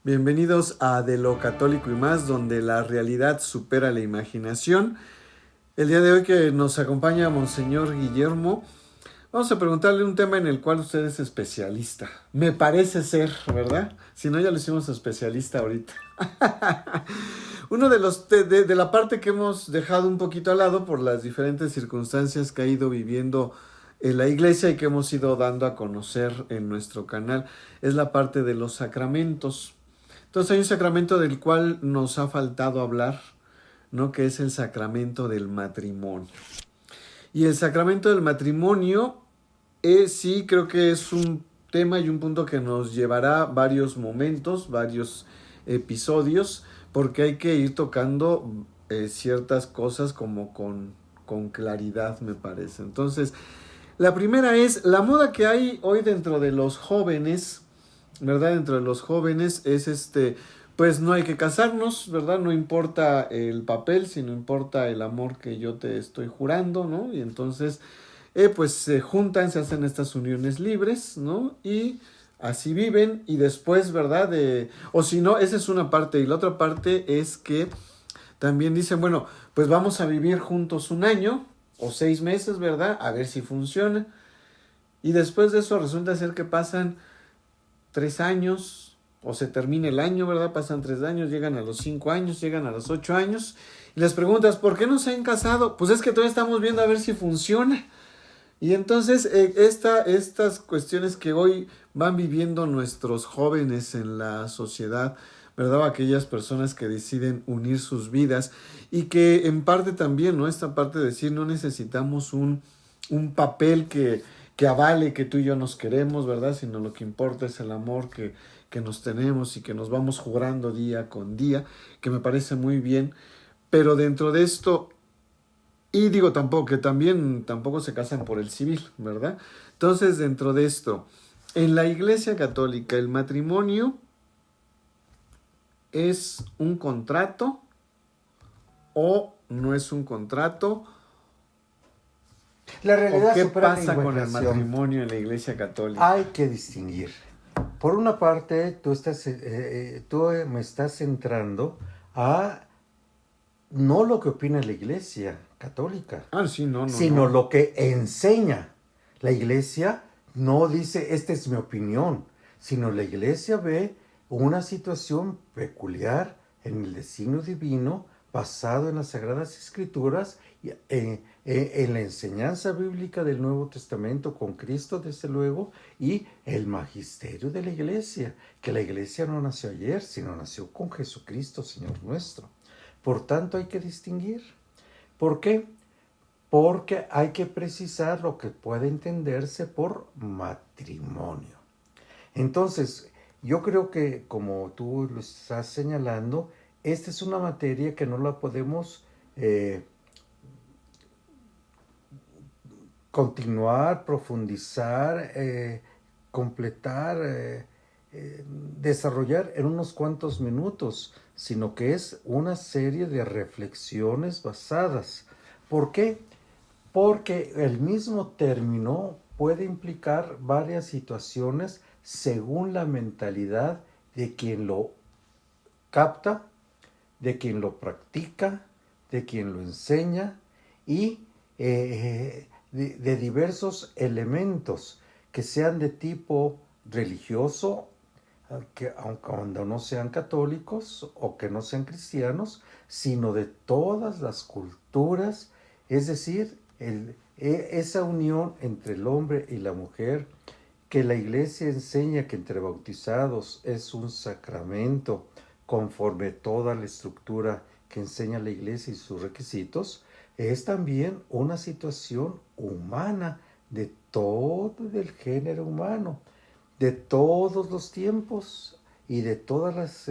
Bienvenidos a De lo Católico y Más, donde la realidad supera la imaginación. El día de hoy que nos acompaña Monseñor Guillermo, vamos a preguntarle un tema en el cual usted es especialista. Me parece ser, ¿verdad? Si no, ya lo hicimos especialista ahorita. Uno de los de la parte que hemos dejado un poquito al lado por las diferentes circunstancias que ha ido viviendo en la iglesia y que hemos ido dando a conocer en nuestro canal es la parte de los sacramentos. Entonces hay un sacramento del cual nos ha faltado hablar, ¿no? Que es el sacramento del matrimonio. Y el sacramento del matrimonio sí creo que es un tema y un punto que nos llevará varios momentos, varios episodios, porque hay que ir tocando ciertas cosas como con claridad, me parece. Entonces, la primera es la moda que hay hoy dentro de los jóvenes, ¿verdad? Dentro de los jóvenes es pues no hay que casarnos, ¿verdad? No importa el papel, sino importa el amor que yo te estoy jurando, ¿no? Y entonces, pues se juntan, se hacen estas uniones libres, ¿no? Y así viven y después, ¿verdad? O si no, esa es una parte y la otra parte es que también dicen, bueno, pues vamos a vivir juntos un año o 6 meses, ¿verdad? A ver si funciona. Y después de eso resulta ser que pasan 3 años, o se termina el año, ¿verdad? Pasan 3 años, llegan a los 5 años, llegan a los 8 años, y les preguntas, ¿por qué no se han casado? Pues es que todavía estamos viendo a ver si funciona. Y entonces estas cuestiones que hoy van viviendo nuestros jóvenes en la sociedad, ¿verdad? Aquellas personas que deciden unir sus vidas y que en parte también, ¿no? Esta parte de decir, no necesitamos un papel que avale que tú y yo nos queremos, ¿verdad? Sino lo que importa es el amor que nos tenemos y que nos vamos jurando día con día, que me parece muy bien. Pero dentro de esto, y digo tampoco, que también tampoco se casan por el civil, ¿verdad? Entonces, dentro de esto, en la Iglesia Católica, el matrimonio es un contrato o no es un contrato. La ¿O realidad qué supera la pasa con el imaginación. matrimonio en la Iglesia Hay Católica? que distinguir. Por una parte, tú me estás centrando a no lo que opina la Iglesia Católica, Ah, sí, no, no, sino no. lo que enseña. La Iglesia no dice, esta es mi opinión, sino la Iglesia ve una situación peculiar en el designio divino basado en las Sagradas Escrituras y en la enseñanza bíblica del Nuevo Testamento con Cristo, desde luego, y el magisterio de la Iglesia, que la Iglesia no nació ayer, sino nació con Jesucristo, Señor nuestro. Por tanto, hay que distinguir. ¿Por qué? Porque hay que precisar lo que puede entenderse por matrimonio. Entonces, yo creo que, como tú lo estás señalando, esta es una materia que no la podemos continuar, profundizar, completar, desarrollar en unos cuantos minutos, sino que es una serie de reflexiones basadas. ¿Por qué? Porque el mismo término puede implicar varias situaciones según la mentalidad de quien lo capta, de quien lo practica, de quien lo enseña y de diversos elementos que sean de tipo religioso, que aunque cuando no sean católicos o que no sean cristianos, sino de todas las culturas, es decir, esa unión entre el hombre y la mujer, que la Iglesia enseña que entre bautizados es un sacramento conforme toda la estructura que enseña la Iglesia y sus requisitos, es también una situación humana de todo el género humano, de todos los tiempos y de todas las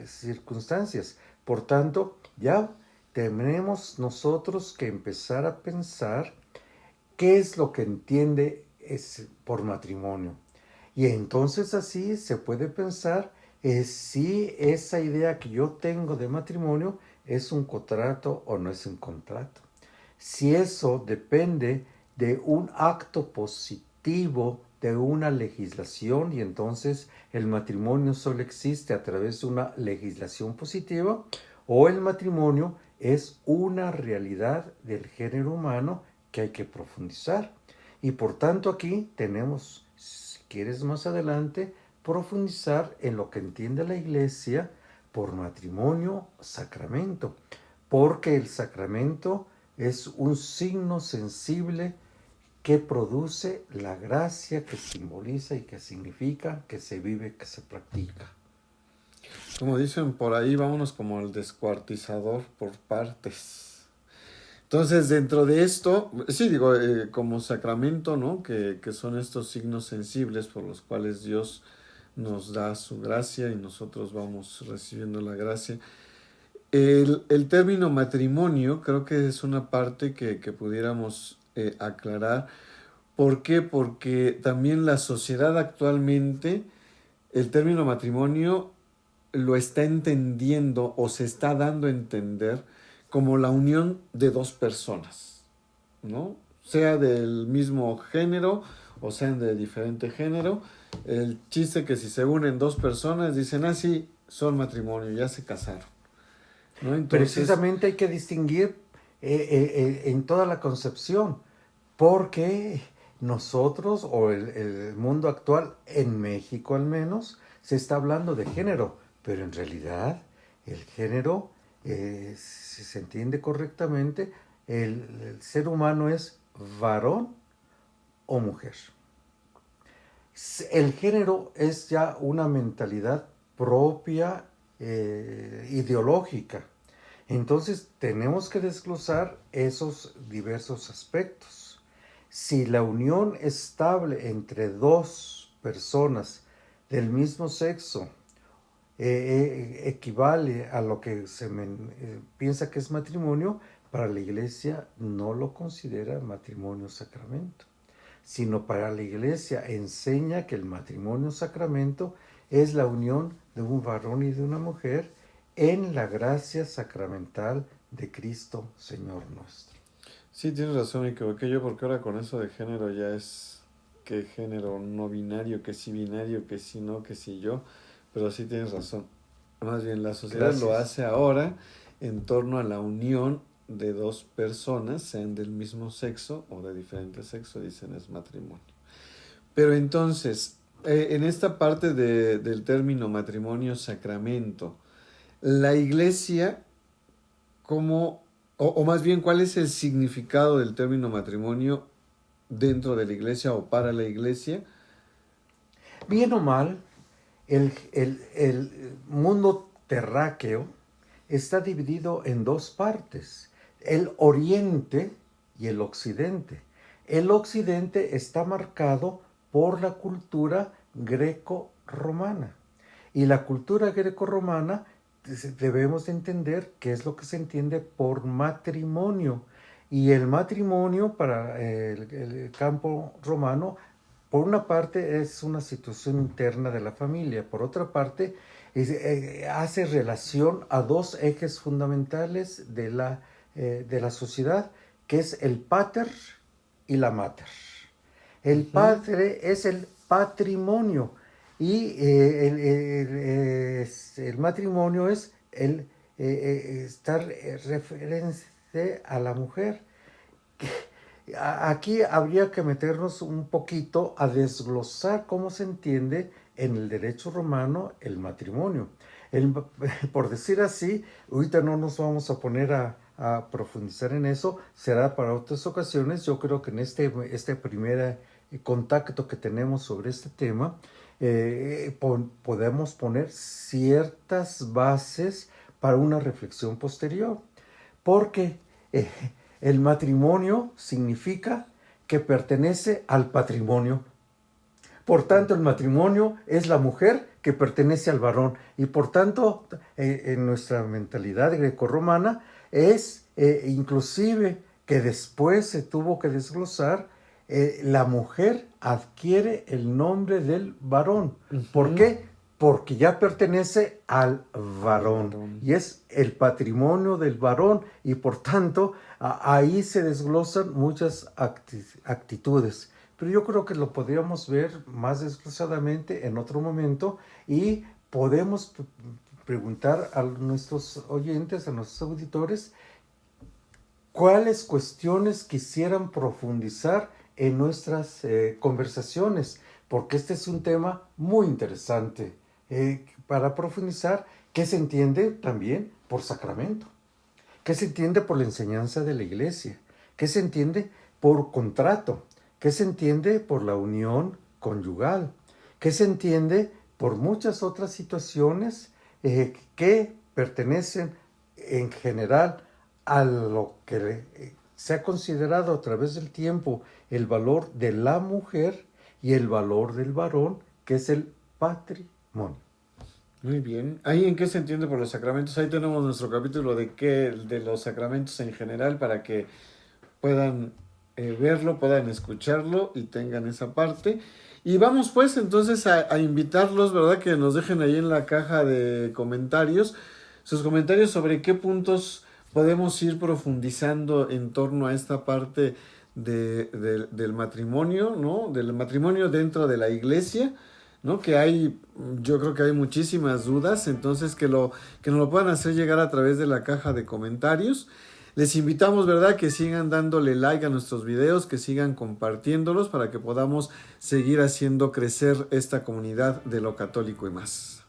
circunstancias. Por tanto, ya tenemos nosotros que empezar a pensar qué es lo que entiende es por matrimonio. Y entonces así se puede pensar si esa idea que yo tengo de matrimonio es un contrato o no es un contrato. Si eso depende de un acto positivo activo de una legislación, y entonces el matrimonio solo existe a través de una legislación positiva, o el matrimonio es una realidad del género humano que hay que profundizar. Y por tanto aquí tenemos, si quieres más adelante, profundizar en lo que entiende la Iglesia por matrimonio sacramento, porque el sacramento es un signo sensible que produce la gracia, que simboliza y que significa, que se vive, que se practica. Como dicen por ahí, vámonos como el descuartizador por partes. Entonces, dentro de esto, sí, digo, como sacramento, ¿no? Que son estos signos sensibles por los cuales Dios nos da su gracia y nosotros vamos recibiendo la gracia. El término matrimonio creo que es una parte que pudiéramos aclarar. ¿Por qué? Porque también la sociedad actualmente, el término matrimonio lo está entendiendo o se está dando a entender como la unión de dos personas, ¿no? Sea del mismo género o sean de diferente género. El chiste que si se unen dos personas dicen, ah, sí, son matrimonio, ya se casaron, ¿no? Entonces, precisamente hay que distinguir en toda la concepción, porque nosotros, o el mundo actual, en México al menos, se está hablando de género, pero en realidad el género, si se entiende correctamente, el ser humano es varón o mujer. El género es ya una mentalidad propia, ideológica. Entonces tenemos que desglosar esos diversos aspectos. Si la unión estable entre dos personas del mismo sexo equivale a lo que se piensa que es matrimonio, para la Iglesia no lo considera matrimonio sacramento, sino para la Iglesia enseña que el matrimonio sacramento es la unión de un varón y de una mujer en la gracia sacramental de Cristo, Señor nuestro. sí, tienes razón, me equivoqué yo porque ahora con eso de género ya es que género no binario, que sí binario, que sí no, que sí yo, pero sí tienes razón. Más bien la sociedad lo Gracias. hace ahora en torno a la unión de dos personas, sean del mismo sexo o de diferente sexo, dicen es matrimonio. Pero entonces, en esta parte del término matrimonio sacramento, la iglesia, ¿cómo, o más bien, cuál es el significado del término matrimonio dentro de la iglesia o para la iglesia? Bien o mal, el mundo terráqueo está dividido en dos partes, el oriente y el occidente. El occidente está marcado por la cultura greco-romana. Y la cultura greco-romana debemos de entender qué es lo que se entiende por matrimonio. Y el matrimonio para el campo romano, por una parte es una situación interna de la familia, por otra parte hace relación a dos ejes fundamentales de la sociedad, que es el pater y la mater. El padre es el patrimonio y el matrimonio es el estar referente a la mujer. Aquí habría que meternos un poquito a desglosar cómo se entiende en el derecho romano el matrimonio. Por decir así, ahorita no nos vamos a poner a profundizar en eso, será para otras ocasiones. Yo creo que en este primer contacto que tenemos sobre este tema, podemos poner ciertas bases para una reflexión posterior, porque el matrimonio significa que pertenece al patrimonio. Por tanto, el matrimonio es la mujer que pertenece al varón. Y por tanto, en nuestra mentalidad grecorromana, es inclusive que después se tuvo que desglosar, la mujer adquiere el nombre del varón. ¿Por qué? Porque ya pertenece al varón y es el patrimonio del varón, y por tanto ahí se desglosan muchas actitudes. pero yo creo que lo podríamos ver más desglosadamente en otro momento y podemos preguntar a nuestros oyentes, a nuestros auditores, cuáles cuestiones quisieran profundizar en nuestras conversaciones, porque este es un tema muy interesante para profundizar. ¿Qué se entiende también por sacramento? ¿Qué se entiende por la enseñanza de la iglesia? ¿Qué se entiende por contrato? ¿Qué se entiende por la unión conyugal? ¿Qué se entiende por muchas otras situaciones que pertenecen en general a lo que se ha considerado a través del tiempo el valor de la mujer y el valor del varón, que es el patrimonio? Muy bien. ¿Ahí en qué se entiende por los sacramentos? Ahí tenemos nuestro capítulo de los sacramentos en general para que puedan verlo, puedan escucharlo y tengan esa parte. Y vamos pues entonces a invitarlos, ¿verdad? Que nos dejen ahí en la caja de comentarios sus comentarios sobre qué puntos podemos ir profundizando en torno a esta parte del matrimonio, ¿no? Del matrimonio dentro de la iglesia, ¿no? Que hay, yo creo que hay muchísimas dudas, entonces que nos lo puedan hacer llegar a través de la caja de comentarios. Les invitamos, ¿verdad?, que sigan dándole like a nuestros videos, que sigan compartiéndolos para que podamos seguir haciendo crecer esta comunidad de lo católico y más.